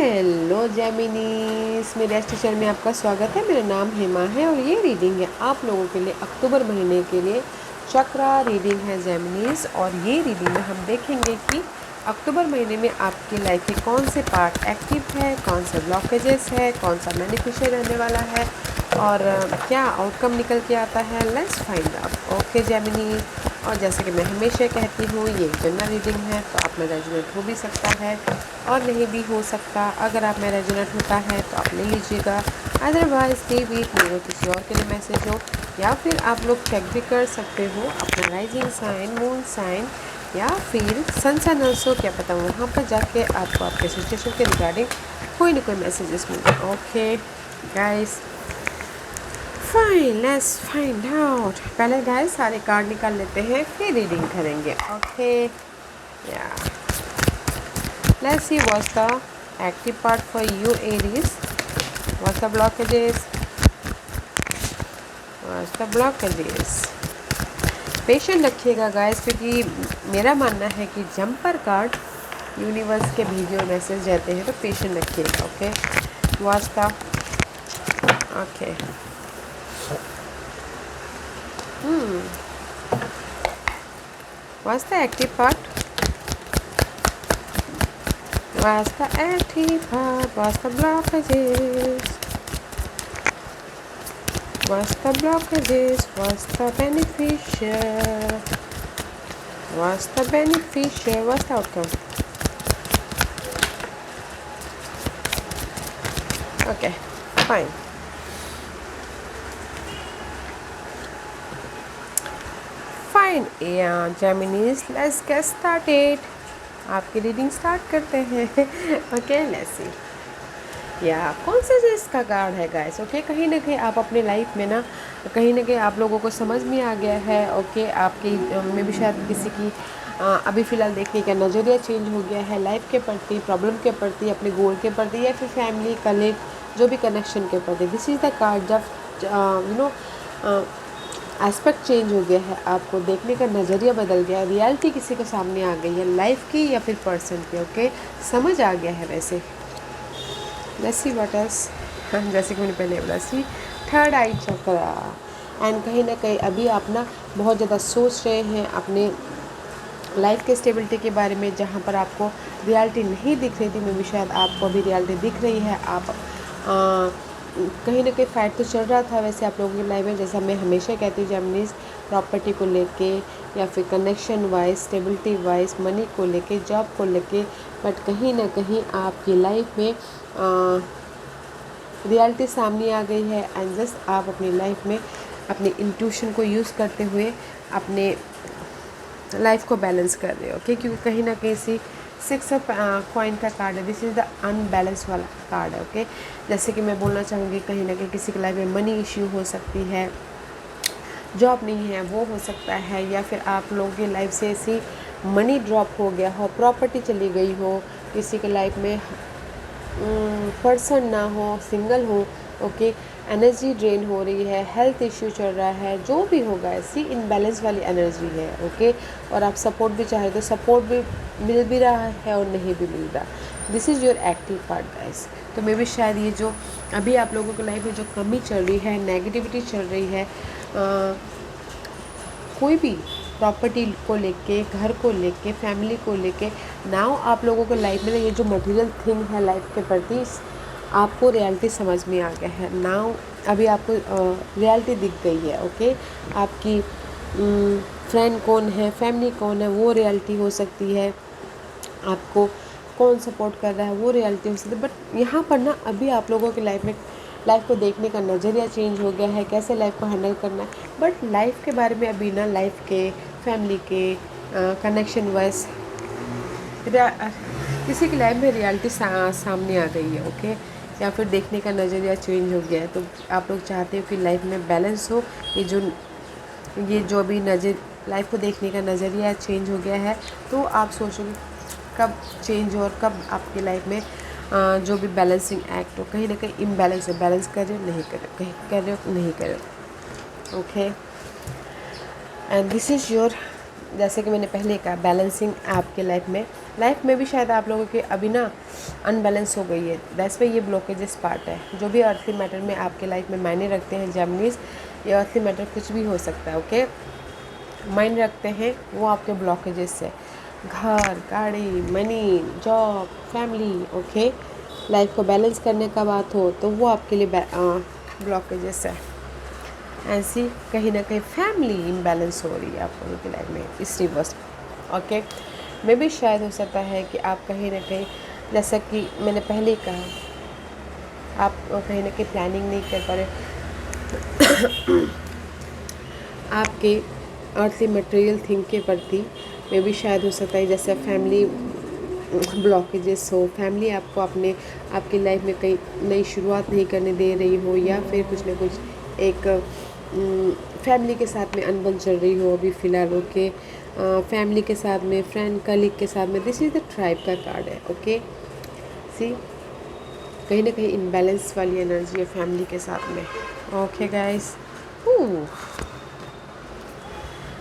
Hello जेमिनीस, मेरे station में आपका स्वागत है। मेरा नाम हेमा है और ये रीडिंग है आप लोगों के लिए अक्टूबर महीने के लिए चक्रा रीडिंग है जेमिनीस। और ये रीडिंग में हम देखेंगे कि अक्टूबर महीने में आपकी लाइफ के कौन से पार्ट एक्टिव है, कौन से ब्लॉकेजेस है, कौन सा बेनिफिशियल रहने वाला है और क्या आउटकम निकल के आता है। Let's find out. Okay Gemini, और जैसे कि मैं हमेशा कहती हूँ ये जनरल रीडिंग है तो आप में रेजोनेट हो भी सकता है और नहीं भी हो सकता। अगर आप में रेजोनेट होता है तो आप ले लीजिएगा, अदरवाइज लीव इट, मेरे को किसी और के लिए मैसेज हो। या फिर आप लोग चेक भी कर सकते हो अपना राइजिंग साइन, मून साइन या फिर सन साइन ऑल्सो, क्या पता वहाँ पर जाके आपको आपके सिचुएशन के रिगार्डिंग कोई ना कोई मैसेजेस मिले। Okay guys, fine, let's find out. पहले गाइस सारे कार्ड निकाल लेते हैं फिर रीडिंग करेंगे। ओके या let's see what's the active part for you Aries, what's the blockages, what's the blockages. Patient रखिएगा गाइस, क्योंकि मेरा मानना है कि जंपर कार्ड यूनिवर्स के वीडियो मैसेज रहते हैं तो पेशेंट रखिएगा। Okay what's the okay what's the active part? What's the active part? What's the blockages? What's the blockages? What's the beneficial? What's the beneficial? What's the outcome? Okay, fine. Fine या जेमिनीज, let's get started. आपकी reading start करते हैं। Okay let's see या कौन सा चीज़ का card है guys. Okay कहीं ना कहीं आप अपने लाइफ में ना कहीं ना कहीं आप लोगों को समझ में आ गया है। ओके आपकी में भी शायद किसी की अभी फ़िलहाल देखने का नज़रिया चेंज हो गया है लाइफ के प्रति, प्रॉब्लम के प्रति, अपने गोल के प्रति या फिर फैमिली कलीग जो भी कनेक्शन के प्रति। दिस इज़ द कार्ड जब एस्पेक्ट चेंज हो गया है, आपको देखने का नज़रिया बदल गया है, रियलिटी किसी के सामने आ गई है लाइफ की या फिर पर्सन की। ओके समझ आ गया है। वैसे लेट्स सी व्हाट एल्स। जैसे कि मैंने पहले बोला सी थर्ड आई चक्रा। एंड कहीं ना कहीं अभी आप ना बहुत ज़्यादा सोच रहे हैं अपने लाइफ के स्टेबिलिटी के बारे में, जहाँ पर आपको रियलिटी नहीं दिख रही थी में भी शायद आपको अभी रियलिटी दिख रही है। आप कहीं ना कहीं फाइट तो चल रहा था वैसे आप लोगों की लाइफ में, जैसा मैं हमेशा कहती हूँ जेमिनीज, प्रॉपर्टी को लेके या फिर connection wise, stability wise, money को लेके, जॉब को लेके। बट कहीं ना कहीं आपकी लाइफ में रियलिटी सामने आ गई है एंड जस्ट आप अपनी लाइफ में अपने इंट्यूशन को यूज़ करते हुए अपने लाइफ को बैलेंस कर रहे हो। ओके क्योंकि कहीं ना कहीं सी 6 ऑफ कॉइन का कार्ड है। दिस इज़ द अनबैलेंस वाला कार्ड है। ओके जैसे कि मैं बोलना चाहूँगी कहीं ना कहीं किसी की लाइफ में मनी इश्यू हो सकती है, जॉब नहीं है वो हो सकता है, या फिर आप लोगों की लाइफ से ऐसी मनी ड्रॉप हो गया हो, प्रॉपर्टी चली गई हो, किसी की लाइफ में पर्सन ना हो, सिंगल हो। ओके एनर्जी ड्रेन हो रही है, हेल्थ इश्यू चल रहा है, जो भी होगा ऐसी इनबैलेंस वाली एनर्जी है। ओके और आप सपोर्ट भी चाहे तो सपोर्ट भी मिल भी रहा है और नहीं भी मिल रहा। This is your active part guys. तो मे भी शायद ये जो अभी आप लोगों की लाइफ में जो कमी चल रही है, नेगेटिविटी चल रही है, कोई भी प्रॉपर्टी को लेके, घर को लेके, फैमिली को लेके, नाउ आप लोगों को लाइफ में ये जो मटेरियल थिंग है लाइफ के प्रति आपको रियलिटी समझ में आ गया है। नाउ अभी आपको रियलिटी दिख गई है। ओके आपकी फ्रेंड कौन है, फैमिली कौन है, वो रियलिटी हो सकती है। आपको कौन सपोर्ट कर रहा है वो रियलिटी हो सकती है। बट यहाँ पर ना अभी आप लोगों की लाइफ में लाइफ को देखने का नज़रिया चेंज हो गया है, कैसे लाइफ को हैंडल करना है। बट लाइफ के बारे में अभी ना लाइफ के, फैमिली के, कनेक्शन वाइज किसी की लाइफ में रियलिटी सामने आ गई है। ओके या फिर देखने का नज़रिया चेंज हो गया है। तो आप लोग चाहते हो कि लाइफ में बैलेंस हो। ये जो अभी लाइफ को देखने का नज़रिया चेंज हो गया है, तो आप सोचोगे कब चेंज हो और कब आपकी लाइफ में जो भी बैलेंसिंग एक्ट हो। कहीं ना कहीं इम्बैलेंस है, बैलेंस कर रहे हो नहीं कर रहे हो, कहीं कर रहे हो नहीं कर रहे हो। Okay and this is your, जैसे कि मैंने पहले कहा, बैलेंसिंग आपके लाइफ में लाइफ में भी शायद आप लोगों के अभी ना अनबैलेंस हो गई है, दैट्स वाई ये ब्लॉकेजेस पार्ट है। जो भी अर्थली मैटर में आपके लाइफ में मायने रखते हैं जेमिनीज, ये अर्थली मैटर कुछ भी हो सकता है, ओके, मायने रखते हैं, वो आपके ब्लॉकेजेस है। घर, गाड़ी, money, job, family, okay, life को बैलेंस करने का बात हो तो वो आपके लिए ब्लॉकेजेस है। ऐसी कहीं ना कहीं फैमिली इम्बैलेंस हो रही है आप लोगों की लाइफ में इस रिवर्स, ओके। मे भी शायद हो सकता है कि आप कहीं ना कहीं, जैसा कि मैंने पहले ही कहा, आप कहीं ना कहीं प्लानिंग नहीं कर पा रहे आपके अर्थली मटेरियल थिंग के प्रति। मे भी शायद हो सकता है जैसे फैमिली ब्लॉकेजेस हो, फैमिली आपको आपकी लाइफ में कहीं नई शुरुआत नहीं करने दे रही हो, या फिर कुछ ना कुछ एक फैमिली के साथ में अनबन चल रही हो अभी फ़िलहाल, ओके। फैमिली के साथ में, फ्रेंड कलीग के साथ में, दिस इज़ द ट्राइब का कार्ड है, ओके। सी कहीं ना कहीं इनबैलेंस वाली एनर्जी है फैमिली के साथ में, okay guys.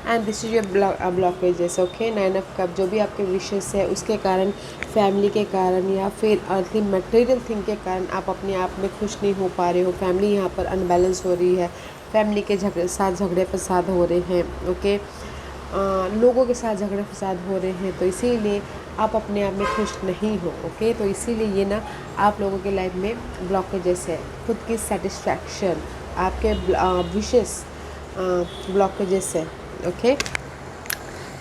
And this is your blockages, okay. 9 of cup, जो भी आपके विशेस है उसके कारण, फैमिली के कारण या फिर अर्थली मटेरियल थिंग के कारण आप अपने आप में खुश नहीं हो पा रहे हो। फैमिली यहाँ पर अनबैलेंस हो रही है, फैमिली के झगड़े फसाद हो रहे हैं, ओके। लोगों के साथ झगड़े फसाद हो रहे हैं, तो इसीलिए आप अपने आप में खुश नहीं हो, ओके। तो इसीलिए ये ना आप लोगों के लाइफ में ब्लॉकेजेस है। खुद की सेटिस्फैक्शन, आपके विशेस ब्लॉकेजेस है, ओके।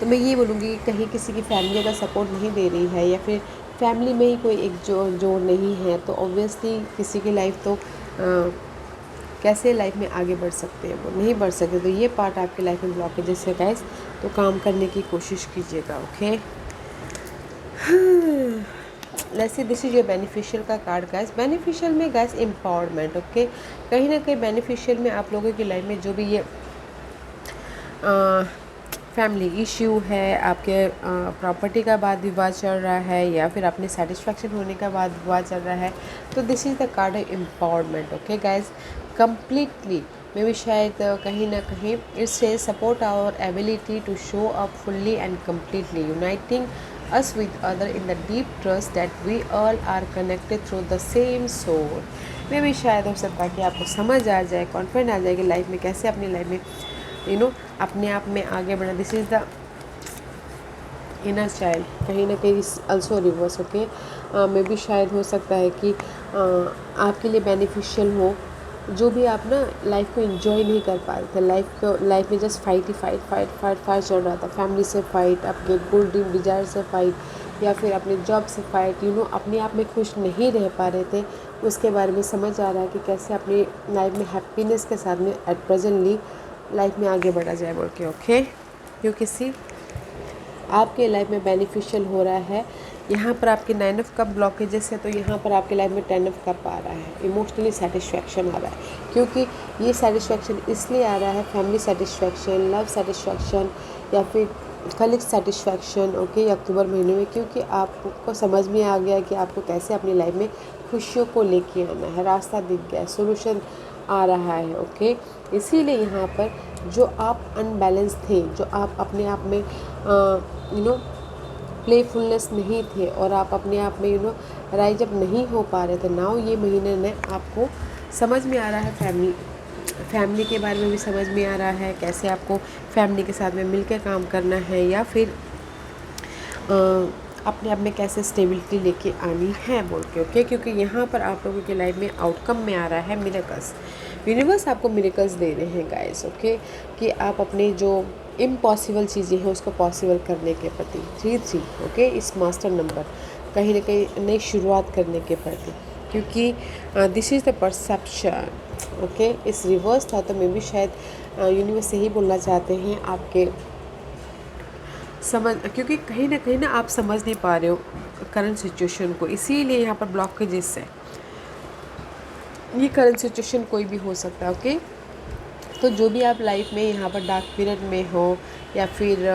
तो मैं ये बोलूँगी कि कहीं किसी की फैमिली अगर सपोर्ट नहीं दे रही है या फिर फैमिली में ही कोई एक जोड़ नहीं है, तो ऑब्वियसली किसी की लाइफ तो कैसे लाइफ में आगे बढ़ सकते हैं, वो नहीं बढ़ सकते। तो ये पार्ट आपकी लाइफ में ब्लॉकेजेस है गाइस, तो काम करने की कोशिश कीजिएगा, okay. Let's see, this is your beneficial का कार्ड गाइस। बेनिफिशियल में गाइस एम्पावरमेंट, ओके। कहीं ना कहीं बेनिफिशियल में आप लोगों की लाइफ में जो भी ये फैमिली इश्यू है, आपके प्रॉपर्टी का वाद विवाद चल रहा है या फिर अपने सेटिस्फैक्शन होने का वाद विवाद चल रहा है, तो this is the card of empowerment, okay guys. Completely मे भी शायद कहीं ना कहीं it say support our ability to show up fully and completely, uniting us with other in the deep trust that we all are connected through the same soul। मे भी शायद हो सकता है कि आपको समझ आ जाए, कॉन्फिडेंट आ जाए कि लाइफ में कैसे अपनी लाइफ में अपने आप में आगे बढ़ना। This is the inner child, कहीं ना कहीं अल्सो रिवर्स, ओके। मे भी शायद हो सकता है कि आपके लिए बेनिफिशियल हो जो भी आप ना लाइफ को एंजॉय नहीं कर पा रहे थे, लाइफ में जस्ट फाइट चल रहा था। फैमिली से फाइट, अपने गोल ड्रीम डिजायर से फाइट, या फिर अपने जॉब से फाइट, अपने आप में खुश नहीं रह पा रहे थे। उसके बारे में समझ आ रहा है कि कैसे अपनी लाइफ में हैप्पीनेस के साथ में एट प्रेजेंटली लाइफ में आगे बढ़ा जाए बोल के, ओके। क्योंकि सी आपके लाइफ में बेनिफिशियल हो रहा है। यहाँ पर आपके 9 ऑफ कप ब्लॉकेजेस है, तो यहाँ पर आपके लाइफ में 10 ऑफ कप आ रहा है, इमोशनली सेटिस्फैक्शन आ रहा है। क्योंकि ये सेटिस्फैक्शन इसलिए आ रहा है, फैमिली सेटिस्फैक्शन, लव सेटिस्फैक्शन या फिर कलीग सेटिस्फैक्शन, ओके, अक्टूबर महीने में, क्योंकि आपको समझ में आ गया कि आपको कैसे अपनी लाइफ में खुशियों को लेके आना है, रास्ता दिख गया, सोल्यूशन आ रहा है, ओके। इसीलिए यहाँ पर जो आप अनबैलेंस थे, जो आप अपने आप में प्लेफुलनेस नहीं थे और आप अपने आप में राइज अप नहीं हो पा रहे थे, नाउ ये महीने में आपको समझ में आ रहा है, फैमिली के बारे में भी समझ में आ रहा है, कैसे आपको फैमिली के साथ में मिलकर काम करना है या फिर अपने आप में कैसे स्टेबिलिटी लेके आनी है बोल के, ओके। क्योंकि यहाँ पर आप लोगों की लाइफ में आउटकम में आ रहा है मिरेकल्स। यूनिवर्स आपको मिरेकल्स दे रहे हैं गाइस, ओके, कि आप अपने जो इम्पॉसिबल चीज़ें हैं उसको पॉसिबल करने के प्रति 3 ओके, इस मास्टर नंबर कहीं ना कहीं नई शुरुआत करने के प्रति, क्योंकि this is the perception, okay. इस रिवर्स था, तो मैं भी शायद यूनिवर्स यही बोलना चाहते हैं आपके क्योंकि कहीं ना आप समझ नहीं पा रहे हो करंट सिचुएशन को, इसीलिए यहाँ पर ब्लॉकेजेस है। ये करंट सिचुएशन कोई भी हो सकता है, ओके। तो जो भी आप लाइफ में यहाँ पर डार्क पीरियड में हो या फिर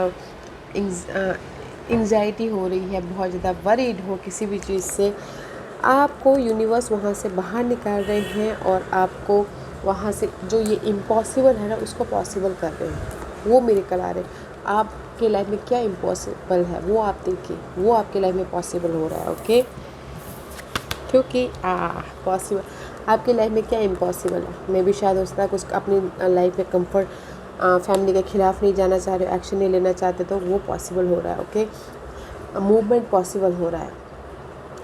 एंग्जाइटी हो रही है, बहुत ज़्यादा वरीड हो किसी भी चीज़ से, आपको यूनिवर्स वहाँ से बाहर निकाल रहे हैं और आपको वहाँ से जो ये इम्पॉसिबल है ना उसको पॉसिबल कर रहे हैं, वो मिरेकल आ रहे हैं। आप आपकी लाइफ में क्या इम्पॉसिबल है वो आप देखिए, वो आपकी लाइफ में पॉसिबल हो रहा है। ओके, क्योंकि पॉसिबल आपकी लाइफ में क्या इम्पॉसिबल है। मे भी शायद हो सकता है कुछ अपनी लाइफ में कंफर्ट, फैमिली के खिलाफ नहीं जाना चाह रहे, एक्शन नहीं लेना चाहते, तो वो पॉसिबल हो रहा है। ओके, मूवमेंट पॉसिबल हो रहा है।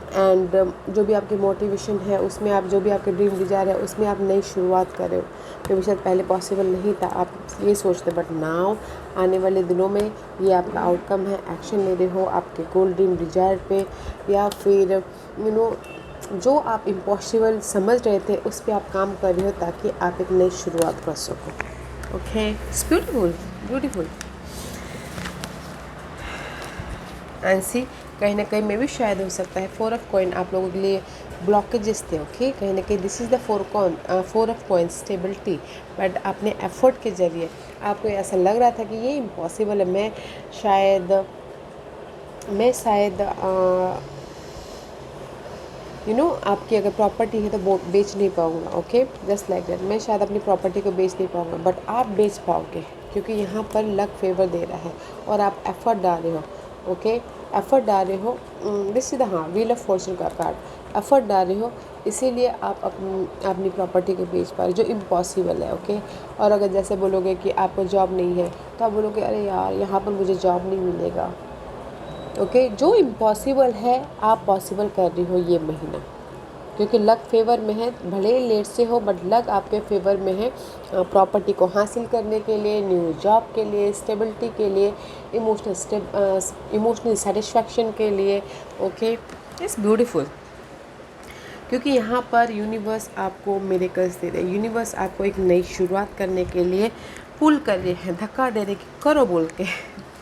एंड जो भी आपकी मोटिवेशन है उसमें आप, जो भी आपके ड्रीम डिज़ायर है उसमें आप नई शुरुआत कर रहे हो। क्योंकि शायद पहले पॉसिबल नहीं था, आप ये सोचते, बट नाउ आने वाले दिनों में ये आपका आउटकम है। एक्शन ले रहे हो आपके गोल ड्रीम डिज़ायर पे, या फिर जो आप इम्पॉसिबल समझ रहे थे उस पर आप काम कर रहे हो ताकि आप एक नई शुरुआत कर सको। Okay, it's beautiful, beautiful. And see, कहीं ना कहीं में भी शायद हो सकता है 4 ऑफ कॉइन आप लोगों के लिए ब्लॉकेजेस थे। ओके, कहीं ना कहीं this is the 4 of coin stability, but अपने एफर्ट के ज़रिए आपको ऐसा लग रहा था कि ये इम्पॉसिबल है, मैं शायद आपकी अगर प्रॉपर्टी है तो वो बेच नहीं पाऊँगा। ओके, जस्ट लाइक दैट, मैं शायद अपनी प्रॉपर्टी को बेच नहीं पाऊँगा, बट आप बेच पाओगे क्योंकि यहाँ पर लक फेवर दे रहा है और आप एफर्ट डाल रहे हो। ओके, एफर्ट डाल रहे हो, this is the wheel of Fortune का कार्ड। एफर्ट डाल रहे हो, इसीलिए आप अपनी प्रॉपर्टी को बेच पा रहे जो इम्पॉसिबल है। ओके, और अगर जैसे बोलोगे कि आपको जॉब नहीं है तो आप बोलोगे अरे यार यहाँ पर मुझे जॉब नहीं मिलेगा। ओके, जो इम्पॉसिबल है आप पॉसिबल कर रही हो ये महीना, क्योंकि लक फेवर में है। भले ही लेट से हो बट लक आपके फेवर में है, प्रॉपर्टी को हासिल करने के लिए, न्यू जॉब के लिए, स्टेबिलिटी के लिए, इमोशनल सेटिस्फैक्शन के लिए। ओके, इट्स ब्यूटीफुल, क्योंकि यहाँ पर यूनिवर्स आपको मिरेकल्स दे रहे हैं। यूनिवर्स आपको एक नई शुरुआत करने के लिए पुल कर रहे हैं, धक्का दे रहे कि करो बोल के।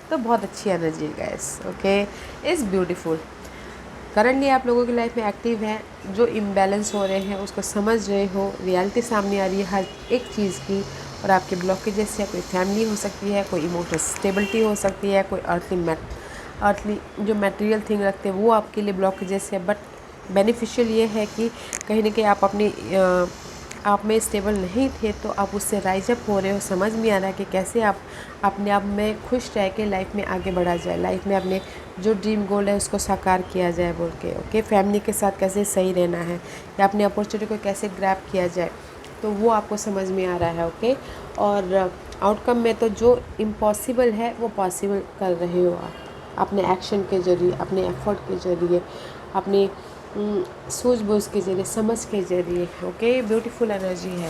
तो बहुत अच्छी एनर्जी है guys. Okay, it's beautiful. Currently आप लोगों की लाइफ में एक्टिव है, जो इम्बैलेंस हो रहे हैं उसको समझ रहे हो, रियलिटी सामने आ रही है हर एक चीज़ की, और आपके ब्लॉकेजेस से कोई फैमिली हो सकती है, कोई इमोशनल स्टेबिलिटी हो सकती है, कोई अर्थली जो मटेरियल थिंग रखते हैं वो आपके लिए ब्लॉकेजेस है। बट बेनिफिशियल ये है कि कहीं ना कहीं आप आप में स्टेबल नहीं थे तो आप उससे राइज अप हो रहे हो। समझ में आ रहा है कि कैसे आप अपने आप में खुश रह के लाइफ में आगे बढ़ा जाए, लाइफ में अपने जो ड्रीम गोल है उसको साकार किया जाए बोल के। ओके, फैमिली के साथ कैसे सही रहना है या अपनी अपॉर्चुनिटी को कैसे ग्रैब किया जाए, तो वो आपको समझ में आ रहा है। ओके, और आउटकम में तो जो इम्पॉसिबल है वो पॉसिबल कर रहे हो आप अपने एक्शन के ज़रिए, अपने एफर्ट के ज़रिए, अपनी सूझबूझ के ज़रिए, समझ के ज़रिए। ओके, ब्यूटीफुल एनर्जी है।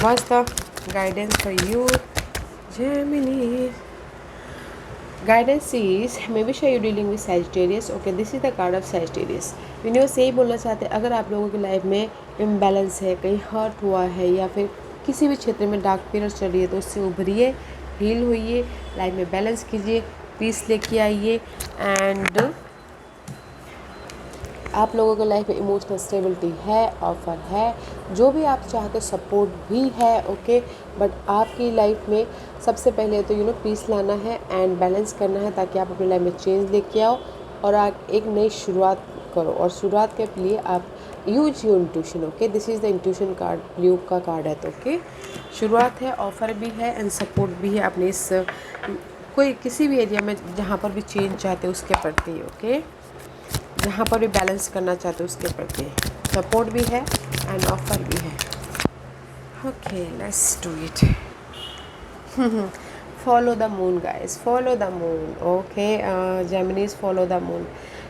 What's the guidance for you, Gemini? Guidance is maybe sure you're dealing with Sagittarius. Okay, this is the card of Sagittarius. Universe यही बोलना चाहते हैं, अगर आप लोगों की लाइफ में इम्बैलेंस है, कहीं हर्ट हुआ है या फिर किसी भी क्षेत्र में डार्क पीरियड चल रही है तो उससे उभरिए, हील होइए, लाइफ में बैलेंस कीजिए, पीस लेके आइए। एंड आप लोगों के लाइफ में इमोशनल स्टेबिलिटी है, ऑफर है, जो भी आप चाहते हो सपोर्ट भी है। ओके, बट आपकी लाइफ में सबसे पहले तो पीस लाना है एंड बैलेंस करना है ताकि आप अपनी लाइफ में चेंज लेके आओ और आप एक नई शुरुआत करो। और शुरुआत के लिए आप use your intuition. Okay, this is the intuition card, blue का कार्ड है। तो ओके, शुरुआत है, ऑफर भी है एंड सपोर्ट भी है अपने इस कोई किसी भी एरिया में जहाँ पर भी चेंज चाहते हो उसके प्रति। ओके, जहाँ पर भी बैलेंस करना चाहते हो उसके प्रति सपोर्ट भी है एंड ऑफर भी है। Okay, let's do it. Follow the moon guys, follow the moon. Okay, Geminis follow the moon,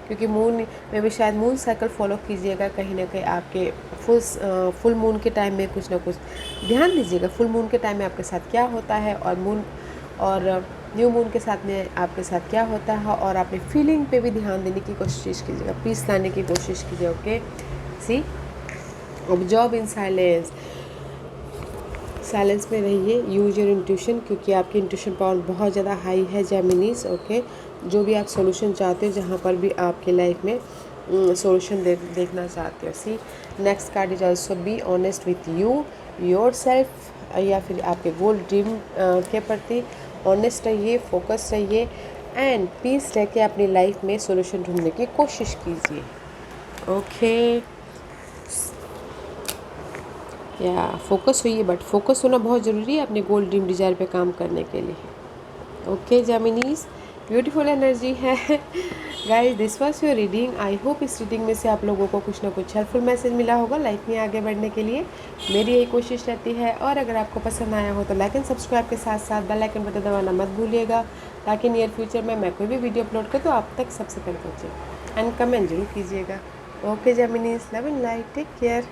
क्योंकि मून में भी शायद मून सर्कल फॉलो कीजिएगा। कहीं ना कहीं आपके फुल मून के टाइम में कुछ ना कुछ ध्यान दीजिएगा। फुल मून के टाइम में आपके साथ क्या होता है और न्यू मून के साथ में आपके साथ क्या होता है, और अपनी फीलिंग पे भी ध्यान देने की कोशिश कीजिएगा, पीस लाने की कोशिश कीजिए। Okay, see, observe in silence, silence में रहिए, यूज योर इंट्यूशन, क्योंकि आपकी इंट्यूशन पावर बहुत ज़्यादा हाई है जेमिनीज। ओके, जो भी आप सोल्यूशन चाहते हो, जहाँ पर भी आपके लाइफ में सोल्यूशन देखना चाहते हो। See, next card is also be honest with your self, या फिर आपके गोल ड्रीम के प्रति ऑनेस्ट रहिए, फोकस रहिए एंड पीस रह के अपनी लाइफ में सोल्यूशन ढूंढने की कोशिश कीजिए। ओके, या फोकस हुई है, बट फोकस होना बहुत ज़रूरी है अपने गोल ड्रीम डिज़ायर पे काम करने के लिए। ओके जेमिनीज, ब्यूटीफुल एनर्जी है। Guys this was your reading. I hope इस रीडिंग में से आप लोगों को कुछ ना कुछ हेल्पफुल मैसेज मिला होगा लाइफ में आगे बढ़ने के लिए। मेरी यही कोशिश रहती है। और अगर आपको पसंद आया हो तो लाइक एंड सब्सक्राइब के साथ साथ बेल आइकन बटन दबाना मत भूलिएगा, ताकि नियर फ्यूचर में मैं कोई भी वीडियो अपलोड करूँ तो आप तक सबसे पहले पहुँचे। एंड कमेंट जरूर कीजिएगा। Okay Geminis, love and light, take care.